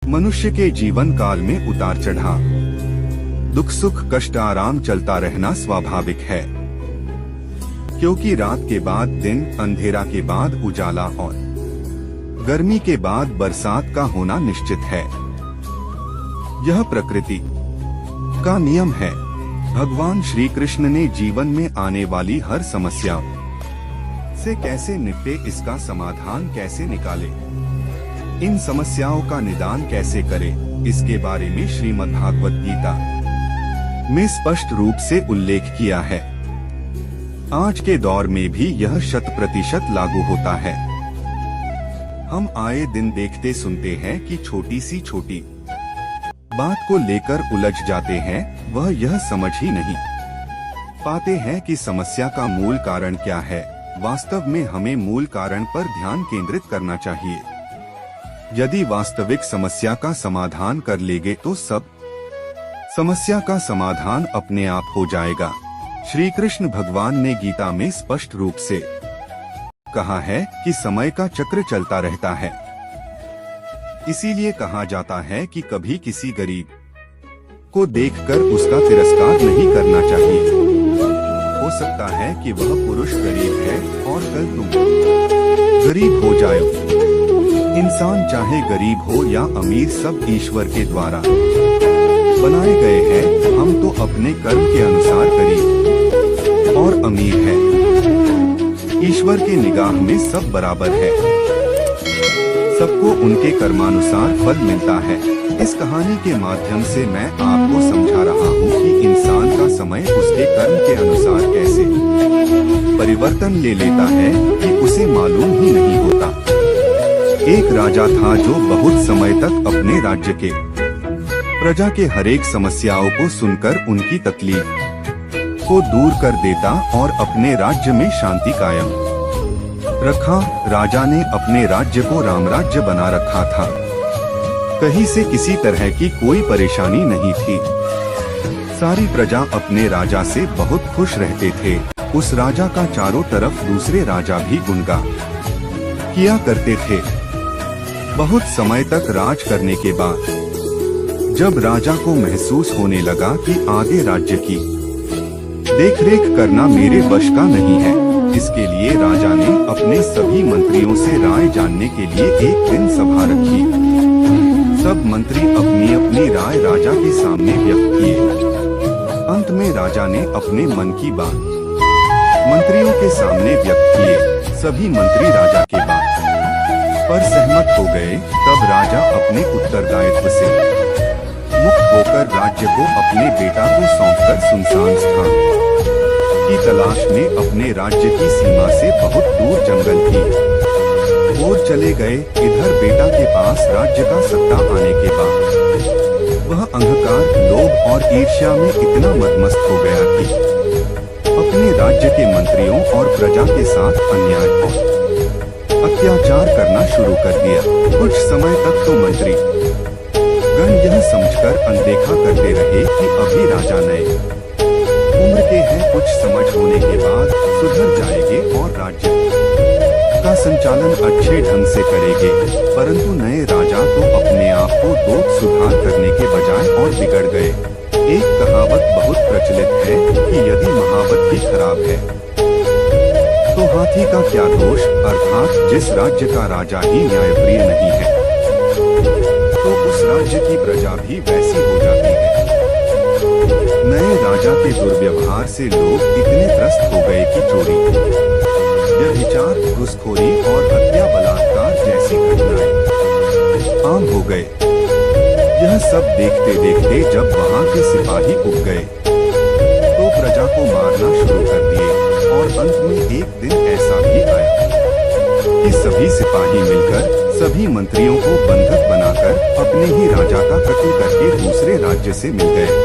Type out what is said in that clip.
मनुष्य के जीवन काल में उतार चढ़ाव, दुख सुख कष्ट आराम चलता रहना स्वाभाविक है, क्योंकि रात के बाद दिन, अंधेरा के बाद उजाला और गर्मी के बाद बरसात का होना निश्चित है। यह प्रकृति का नियम है। भगवान श्री कृष्ण ने जीवन में आने वाली हर समस्या से कैसे निपटे, इसका समाधान कैसे निकाले, इन समस्याओं का निदान कैसे करे, इसके बारे में श्रीमद्भागवत गीता में स्पष्ट रूप से उल्लेख किया है। आज के दौर में भी यह 100% लागू होता है। हम आए दिन देखते सुनते हैं कि छोटी सी छोटी बात को लेकर उलझ जाते हैं, वह यह समझ ही नहीं पाते हैं कि समस्या का मूल कारण क्या है। वास्तव में हमें मूल कारण पर ध्यान केंद्रित करना चाहिए। यदि वास्तविक समस्या का समाधान कर लेंगे तो सब समस्या का समाधान अपने आप हो जाएगा। श्री कृष्ण भगवान ने गीता में स्पष्ट रूप से कहा है कि समय का चक्र चलता रहता है। इसीलिए कहा जाता है कि कभी किसी गरीब को देखकर उसका तिरस्कार नहीं करना चाहिए। हो सकता है कि वह पुरुष गरीब है और कल तुम गरीब हो जाओ। इंसान चाहे गरीब हो या अमीर, सब ईश्वर के द्वारा बनाए गए हैं। हम तो अपने कर्म के अनुसार गरीब और अमीर हैं। ईश्वर के निगाह में सब बराबर है, सबको उनके कर्मानुसार फल मिलता है। इस कहानी के माध्यम से मैं आपको समझा रहा हूँ कि इंसान का समय उसके कर्म के अनुसार कैसे परिवर्तन ले लेता है कि उसे मालूम ही नहीं होता। एक राजा था जो बहुत समय तक अपने राज्य के प्रजा के हरेक समस्याओं को सुनकर उनकी तकलीफ को दूर कर देता और अपने राज्य में शांति कायम रखा। राजा ने अपने राज्य को रामराज्य बना रखा था। कहीं से किसी तरह की कोई परेशानी नहीं थी। सारी प्रजा अपने राजा से बहुत खुश रहते थे। उस राजा का चारों तरफ दूसरे राजा भी गुणगान किया करते थे। बहुत समय तक राज करने के बाद जब राजा को महसूस होने लगा कि आगे राज्य की देखरेख करना मेरे वश का नहीं है, इसके लिए राजा ने अपने सभी मंत्रियों से राय जानने के लिए एक दिन सभा रखी। सब मंत्री अपनी अपनी राय राजा के सामने व्यक्त किए। अंत में राजा ने अपने मन की बात मंत्रियों के सामने व्यक्त किए। सभी मंत्री राजा के बात पर सहमत हो गए। तब राजा अपने उत्तरदायित्व से मुक्त होकर राज्य को अपने बेटा को सौंपकर सुनसान स्थान की तलाश में अपने राज्य की सीमा से बहुत दूर जंगल की ओर चले गए। इधर बेटा के पास राज्य का सत्ता आने के बाद वह अहंकार, लोभ और ईर्ष्या में इतना मदमस्त हो गया कि अपने राज्य के मंत्रियों और प्रजा के साथ अन्याय और अत्याचार करना शुरू कर दिया। कुछ समय तक तो मंत्री गण यह समझकर अनदेखा करते रहे कि अभी राजा नए उम्र के हैं, कुछ समझ होने के बाद सुधर जाएंगे और राज्य का संचालन अच्छे ढंग से करेंगे। परंतु नए राजा तो अपने आप को दोष सुधार करने के बजाय और बिगड़ गए। एक कहावत बहुत प्रचलित है कि यदि महावत ही खराब है तो हाथी का क्या दोष, अर्थात जिस राज्य का राजा ही न्यायप्रिय नहीं है तो उस राज्य की प्रजा भी वैसी हो जाती है। नए राजा के दुर्व्यवहार से लोग इतने त्रस्त हो गए कि चोरी, व्यभिचार, घूसखोरी और हत्या, बलात्कार जैसी घटनाएं आम हो गए। यह सब देखते देखते जब वहां के सिपाही उग गए तो प्रजा को मारना शुरू कर दिए। और अंत में एक दिन ऐसा भी आया कि सभी सिपाही मिलकर सभी मंत्रियों को बंधक बनाकर अपने ही राजा का कत्ल करके दूसरे राज्य से मिल गए।